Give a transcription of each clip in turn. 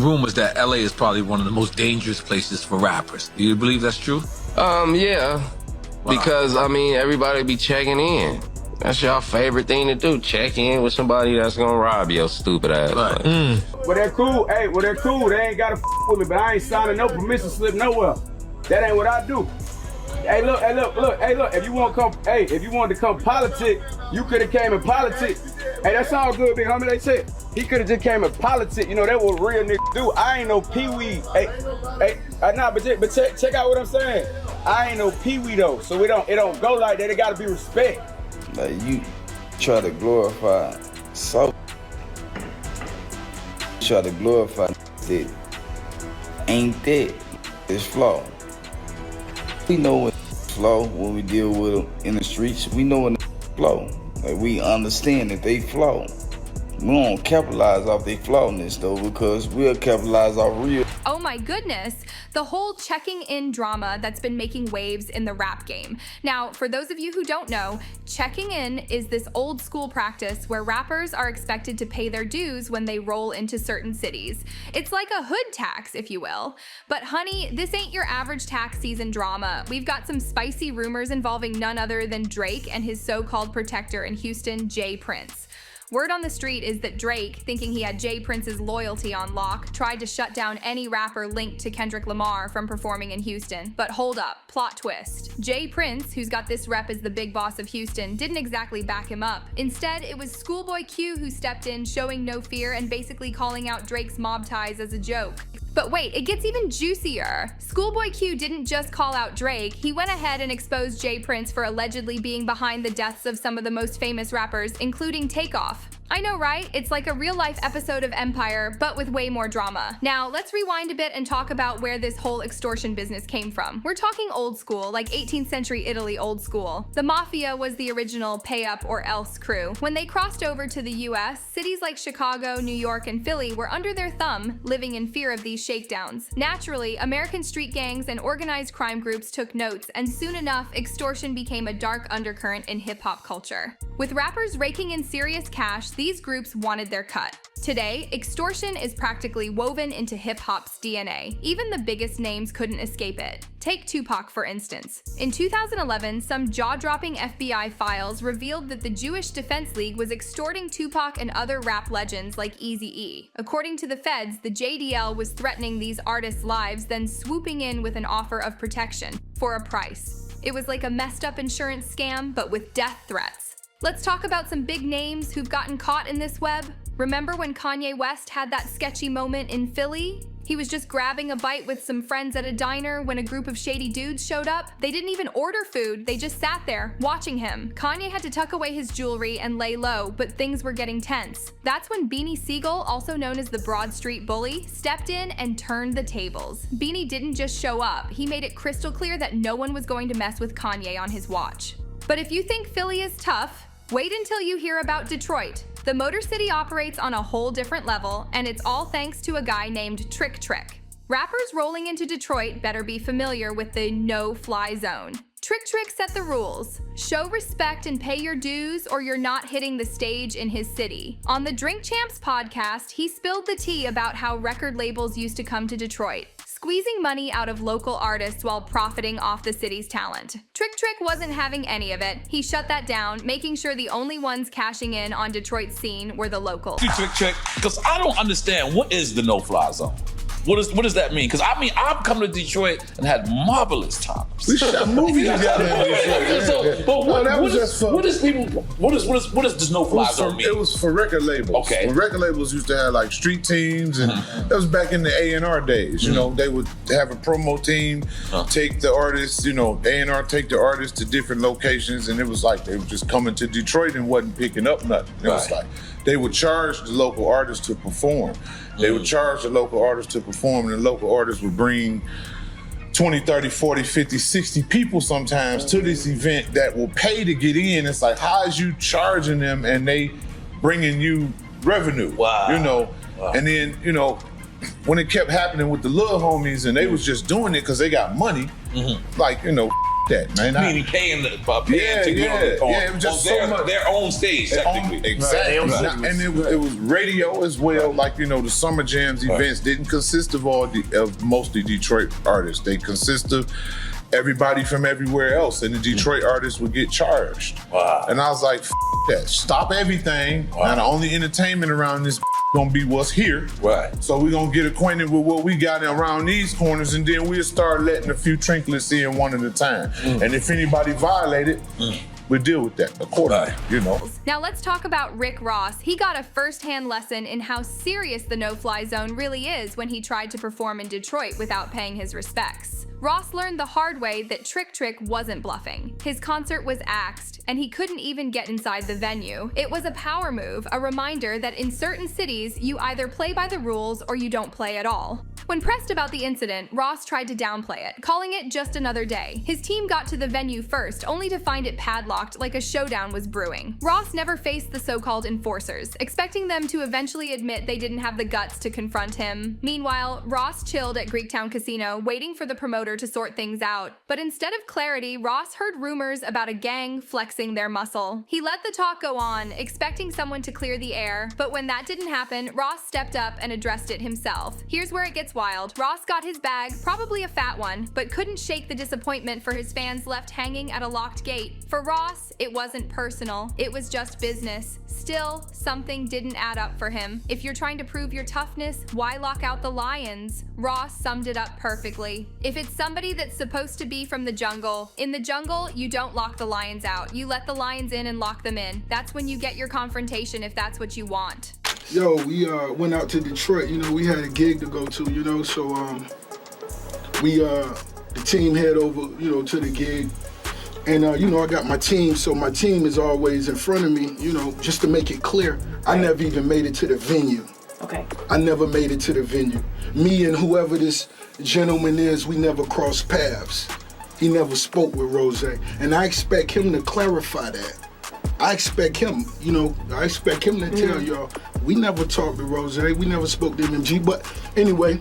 rumors that LA is probably one of the most dangerous places for rappers. Do you believe that's true? Yeah. Wow. Because, I mean, everybody be checking in. That's y'all favorite thing to do, check in with somebody that's gonna rob your stupid ass. Right. Well, they're cool. Hey, well, they're cool. They ain't gotta with me, but I ain't signing no permission slip nowhere. That ain't what I do. Hey, look. If you want to come politic, you could have came in politics. Hey, that's all good, big homie. They said he could have just came in politics. You know, that what real niggas do. I ain't no peewee. But check out what I'm saying. I ain't no peewee though, so it don't go like that. It gotta be respect. Like you try to glorify that ain't that. It's flawed. We know when flow when we deal with them in the streets. We know when flow. Like we understand that they flow. We don't capitalize off their flawness though, because we'll capitalize off real. Oh my goodness, the whole checking in drama that's been making waves in the rap game. Now, for those of you who don't know, checking in is this old school practice where rappers are expected to pay their dues when they roll into certain cities. It's like a hood tax, if you will. But honey, this ain't your average tax season drama. We've got some spicy rumors involving none other than Drake and his so-called protector in Houston, J. Prince. Word on the street is that Drake, thinking he had J. Prince's loyalty on lock, tried to shut down any rapper linked to Kendrick Lamar from performing in Houston. But hold up, plot twist. J. Prince, who's got this rep as the big boss of Houston, didn't exactly back him up. Instead, it was Schoolboy Q who stepped in, showing no fear and basically calling out Drake's mob ties as a joke. But wait, it gets even juicier. Schoolboy Q didn't just call out Drake, he went ahead and exposed J. Prince for allegedly being behind the deaths of some of the most famous rappers, including Takeoff. I know, right? It's like a real-life episode of Empire, but with way more drama. Now, let's rewind a bit and talk about where this whole extortion business came from. We're talking old school, like 18th century Italy old school. The mafia was the original pay up or else crew. When they crossed over to the US, cities like Chicago, New York, and Philly were under their thumb, living in fear of these shakedowns. Naturally, American street gangs and organized crime groups took notes, and soon enough, extortion became a dark undercurrent in hip-hop culture. With rappers raking in serious cash, these groups wanted their cut. Today, extortion is practically woven into hip-hop's DNA. Even the biggest names couldn't escape it. Take Tupac, for instance. In 2011, some jaw-dropping FBI files revealed that the Jewish Defense League was extorting Tupac and other rap legends like Eazy-E. According to the feds, the JDL was threatening these artists' lives, then swooping in with an offer of protection for a price. It was like a messed-up insurance scam, but with death threats. Let's talk about some big names who've gotten caught in this web. Remember when Kanye West had that sketchy moment in Philly? He was just grabbing a bite with some friends at a diner when a group of shady dudes showed up. They didn't even order food, they just sat there, watching him. Kanye had to tuck away his jewelry and lay low, but things were getting tense. That's when Beanie Siegel, also known as the Broad Street Bully, stepped in and turned the tables. Beanie didn't just show up, he made it crystal clear that no one was going to mess with Kanye on his watch. But if you think Philly is tough, wait until you hear about Detroit. The Motor City operates on a whole different level, and it's all thanks to a guy named Trick Trick. Rappers rolling into Detroit better be familiar with the no-fly zone. Trick Trick set the rules. Show respect and pay your dues, or you're not hitting the stage in his city. On the Drink Champs podcast, he spilled the tea about how record labels used to come to Detroit, squeezing money out of local artists while profiting off the city's talent. Trick Trick wasn't having any of it. He shut that down, making sure the only ones cashing in on Detroit's scene were the locals. Trick, because I don't understand, what is the no-fly zone? What does that mean? Because I mean, I've come to Detroit and had marvelous times. We shot movies together in Detroit. But what is this no-fly zone mean? It was for record labels. Okay. When record labels used to have like street teams, and that was back in the A&R days. You know, they would have a promo team, take the artists, A&R take the artists to different locations, and it was like they were just coming to Detroit and wasn't picking up nothing. It was like they would charge the local artists to perform. They would charge the local artists to perform, and the local artists would bring 20, 30, 40, 50, 60 people sometimes to this event that will pay to get in. It's like, how is you charging them and they bringing you revenue? Wow. And then, when it kept happening with the little homies and they was just doing it because they got money, like, that, man. Meaning paying to get on it was just so much. Their own stage, technically. Exactly. And it was radio as well. Like, you know, the Summer Jams events didn't consist of mostly Detroit artists. They consist of everybody from everywhere else, and the Detroit artists would get charged. Wow. And I was like, that. Stop everything. Wow. Now the only entertainment around this gonna be what's here. Right. So we're gonna get acquainted with what we got around these corners, and then we'll start letting a few trinklets in one at a time. And if anybody violated, we'll deal with that accordingly, you know. Now let's talk about Rick Ross. He got a first-hand lesson in how serious the no-fly zone really is when he tried to perform in Detroit without paying his respects. Ross learned the hard way that Trick wasn't bluffing. His concert was axed, and he couldn't even get inside the venue. It was a power move, a reminder that in certain cities, you either play by the rules or you don't play at all. When pressed about the incident, Ross tried to downplay it, calling it just another day. His team got to the venue first, only to find it padlocked like a showdown was brewing. Ross never faced the so-called enforcers, expecting them to eventually admit they didn't have the guts to confront him. Meanwhile, Ross chilled at Greektown Casino, waiting for the promoter to sort things out. But instead of clarity, Ross heard rumors about a gang flexing their muscle. He let the talk go on, expecting someone to clear the air, but when that didn't happen, Ross stepped up and addressed it himself. Here's where it gets wild. Ross got his bag, probably a fat one, but couldn't shake the disappointment for his fans left hanging at a locked gate. For Ross, it wasn't personal, it was just business. Still, something didn't add up for him. If you're trying to prove your toughness, why lock out the lions? Ross summed it up perfectly. If it's somebody that's supposed to be from the jungle, in the jungle, you don't lock the lions out. You let the lions in and lock them in. That's when you get your confrontation if that's what you want. Yo, we went out to Detroit, you know, we had a gig to go to, you know, so the team head over, you know, to the gig. And, you know, I got my team, so my team is always in front of me, you know, just to make it clear, I never even made it to the venue. Okay. I never made it to the venue. Me and whoever this gentleman is, we never crossed paths. He never spoke with Rose, and I expect him to clarify that. I expect him, you know, to tell y'all, we never talked to Rose, we never spoke to MMG, but anyway,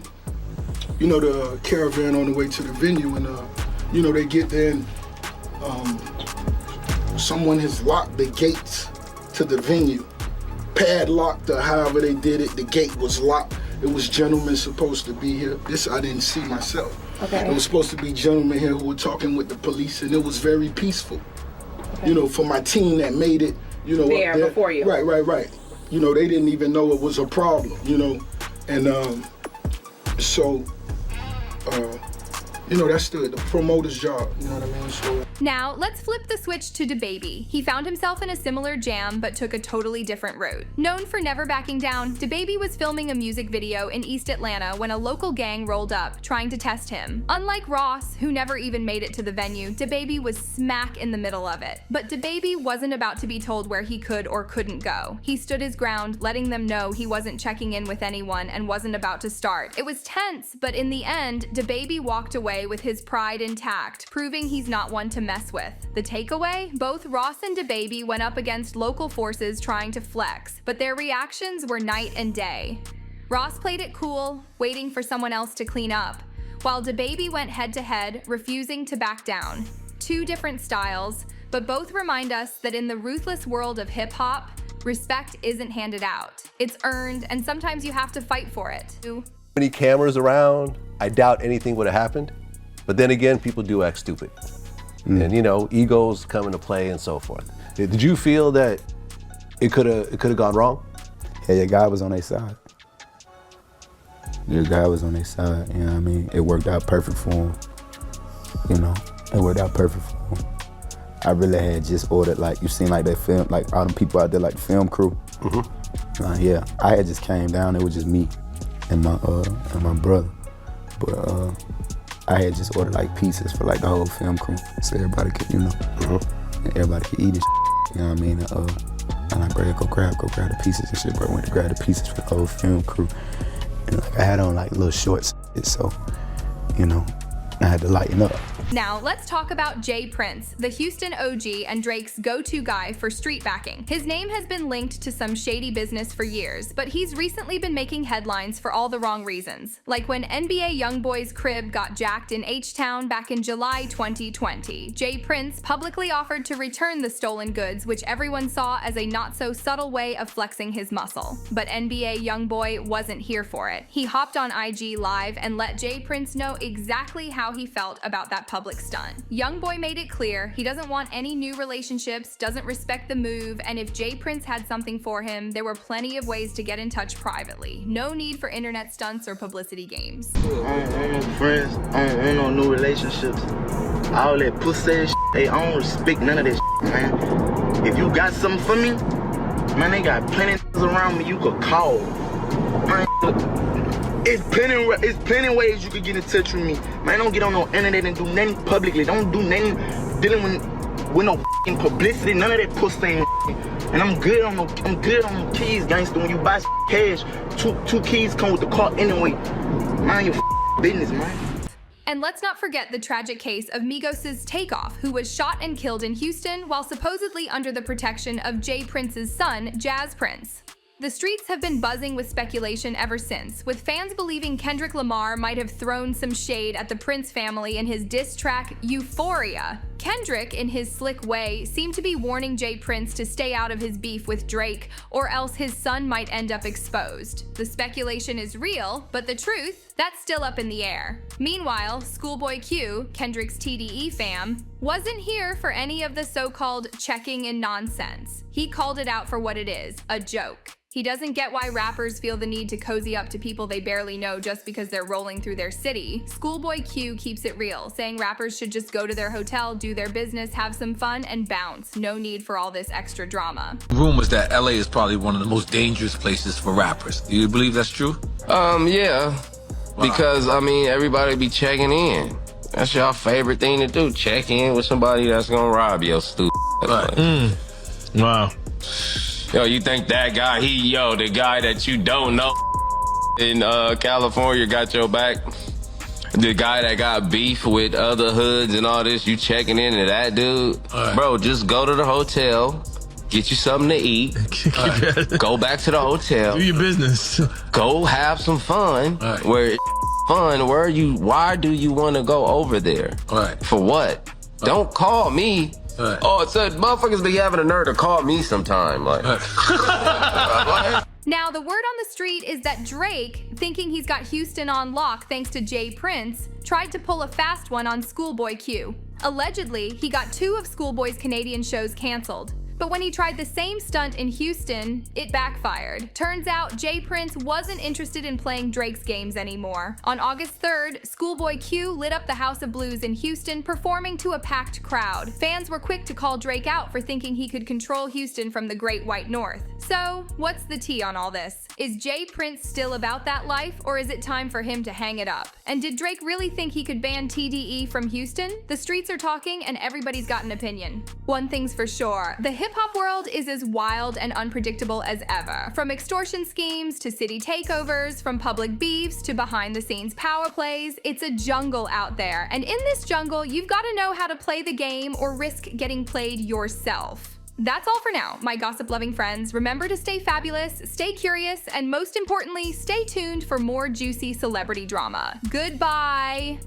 you know, the caravan on the way to the venue, and, you know, they get there, and someone has locked the gates to the venue. Padlocked or however they did it, the gate was locked. It was gentlemen supposed to be here. This I didn't see myself. Okay. It was supposed to be gentlemen here who were talking with the police, and it was very peaceful. Okay. You know, for my team that made it, you know, there before you. Right. You know, they didn't even know it was a problem, you know. And you know, that's the promoter's job, you know what I mean? So. Now, let's flip the switch to DaBaby. He found himself in a similar jam, but took a totally different route. Known for never backing down, DaBaby was filming a music video in East Atlanta when a local gang rolled up, trying to test him. Unlike Ross, who never even made it to the venue, DaBaby was smack in the middle of it. But DaBaby wasn't about to be told where he could or couldn't go. He stood his ground, letting them know he wasn't checking in with anyone and wasn't about to start. It was tense, but in the end, DaBaby walked away with his pride intact, proving he's not one to mess with. The takeaway? Both Ross and DaBaby went up against local forces trying to flex, but their reactions were night and day. Ross played it cool, waiting for someone else to clean up, while DaBaby went head-to-head, refusing to back down. Two different styles, but both remind us that in the ruthless world of hip-hop, respect isn't handed out. It's earned, and sometimes you have to fight for it. Many cameras around, I doubt anything would have happened. But then again, people do act stupid. And you know, egos come into play and so forth. Did you feel that it could have gone wrong? Yeah, your guy was on their side. Your guy was on their side, you know what I mean? It worked out perfect for him. You know, it worked out perfect for him. I really had just ordered, like, you seen like that film, like all them people out there, like the film crew. Yeah, I had just came down, it was just me and my brother. But I had just ordered like pizzas for like the whole film crew, so everybody could, you know, everybody could eat it. You know what I mean? And I go grab the pizzas and shit. But I went to grab the pizzas for the whole film crew. And like I had on like little shorts, so you know, I had to lighten up. Now, let's talk about Jay Prince, the Houston OG and Drake's go-to guy for street backing. His name has been linked to some shady business for years, but he's recently been making headlines for all the wrong reasons. Like when NBA YoungBoy's crib got jacked in H-Town back in July 2020. Jay Prince publicly offered to return the stolen goods, which everyone saw as a not-so-subtle way of flexing his muscle. But NBA YoungBoy wasn't here for it. He hopped on IG Live and let Jay Prince know exactly how he felt about that public stunt. YoungBoy made it clear he doesn't want any new relationships, doesn't respect the move, and if Jay Prince had something for him, there were plenty of ways to get in touch privately. No need for internet stunts or publicity games. I don't no friends, I don't no new relationships. All that pussy ass shit, hey, I don't respect none of that shit, man. If you got something for me, man, they got plenty of around me you could call. Man, it's plenty ways you could get in touch with me. Man, don't get on no internet and do nothing publicly. Don't do nothing dealing with no f***ing publicity. None of that pussy ain't. And I'm good on the keys, gangster. When you buy cash, two keys come with the car anyway. Mind your business, man. And let's not forget the tragic case of Migos' Takeoff, who was shot and killed in Houston while supposedly under the protection of Jay Prince's son, Jazz Prince. The streets have been buzzing with speculation ever since, with fans believing Kendrick Lamar might have thrown some shade at the Prince family in his diss track, Euphoria. Kendrick, in his slick way, seemed to be warning Jay Prince to stay out of his beef with Drake, or else his son might end up exposed. The speculation is real, but the truth, that's still up in the air. Meanwhile, Schoolboy Q, Kendrick's TDE fam, wasn't here for any of the so-called checking in nonsense. He called it out for what it is, a joke. He doesn't get why rappers feel the need to cozy up to people they barely know just because they're rolling through their city. Schoolboy Q keeps it real, saying rappers should just go to their hotel, do their business, have some fun, and bounce. No need for all this extra drama. Rumors that LA is probably one of the most dangerous places for rappers. Do you believe that's true? Yeah. Because, I mean, everybody be checking in. That's y'all favorite thing to do. Check in with somebody that's gonna rob your stupid. Right. Wow. Yo, you think that guy, the guy that you don't know in California got your back? The guy that got beef with other hoods and all this, you checking in to that dude? Right. Bro, just go to the hotel, get you something to eat, go back to the hotel. Do your business. Go have some fun. Right. Why do you want to go over there? Right. For what? Don't call me. Right. Oh, it said motherfuckers be having a nerve to call me sometime. Like, Now, the word on the street is that Drake, thinking he's got Houston on lock thanks to Jay Prince, tried to pull a fast one on Schoolboy Q. Allegedly, he got 2 of Schoolboy's Canadian shows canceled. But when he tried the same stunt in Houston, it backfired. Turns out Jay Prince wasn't interested in playing Drake's games anymore. On August 3rd, Schoolboy Q lit up the House of Blues in Houston, performing to a packed crowd. Fans were quick to call Drake out for thinking he could control Houston from the Great White North. So, what's the tea on all this? Is Jay Prince still about that life, or is it time for him to hang it up? And did Drake really think he could ban TDE from Houston? The streets are talking and everybody's got an opinion. One thing's for sure, the hip-hop world is as wild and unpredictable as ever. From extortion schemes to city takeovers, from public beefs to behind-the-scenes power plays, it's a jungle out there. And in this jungle, you've got to know how to play the game or risk getting played yourself. That's all for now, my gossip-loving friends. Remember to stay fabulous, stay curious, and most importantly, stay tuned for more juicy celebrity drama. Goodbye!